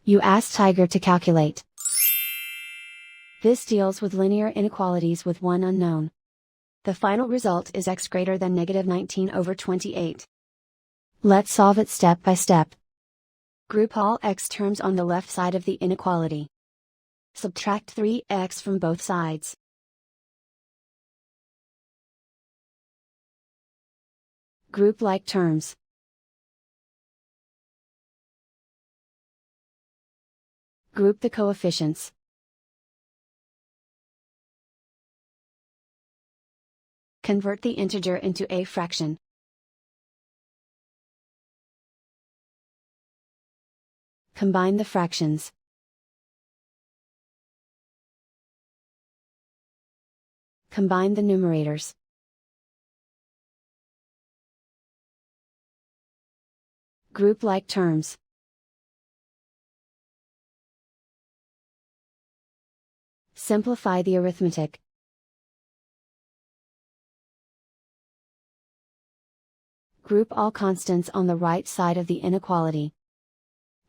You ask Tiger to calculate. This deals with linear inequalities with one unknown. The final result is x greater than -19/28. Let's solve it step by step. Group all x terms on the left side of the inequality. Subtract 3x from both sides. Group like terms. Group the coefficients. Convert the integer into a fraction. Combine the fractions. Combine the numerators. Group like terms. Simplify the arithmetic. Group all constants on the right side of the inequality.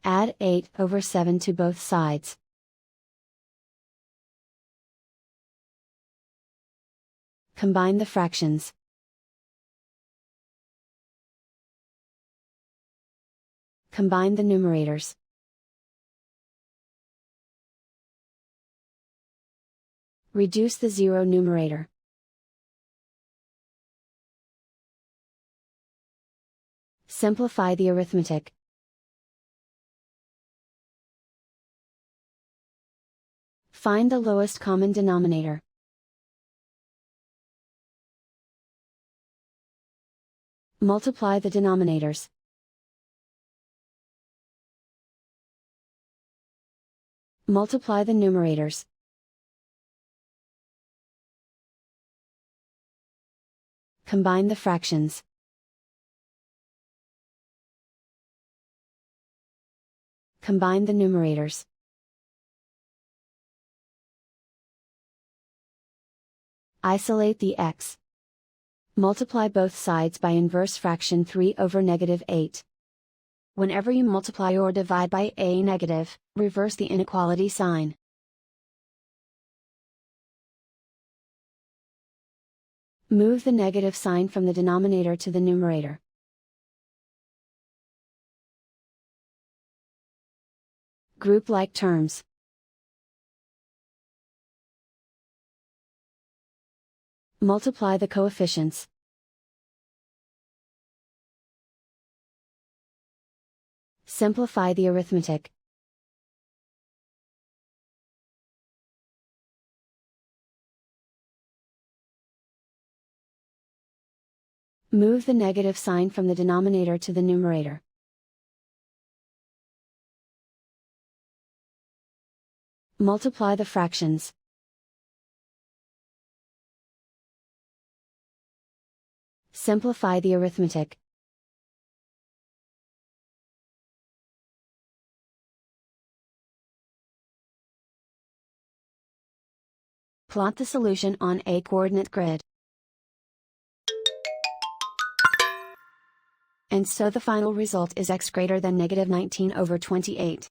Add 8/7 to both sides. Combine the fractions. Combine the numerators. Reduce the zero numerator. Simplify the arithmetic. Find the lowest common denominator. Multiply the denominators. Multiply the numerators. Combine the fractions. Combine the numerators. Isolate the x. Multiply both sides by inverse fraction 3/8. Whenever you multiply or divide by a negative, reverse the inequality sign. Move the negative sign from the denominator to the numerator. Group like terms. Multiply the coefficients. Simplify the arithmetic. Move the negative sign from the denominator to the numerator. Multiply the fractions. Simplify the arithmetic. Plot the solution on a coordinate grid. And so the final result is x greater than -19/28.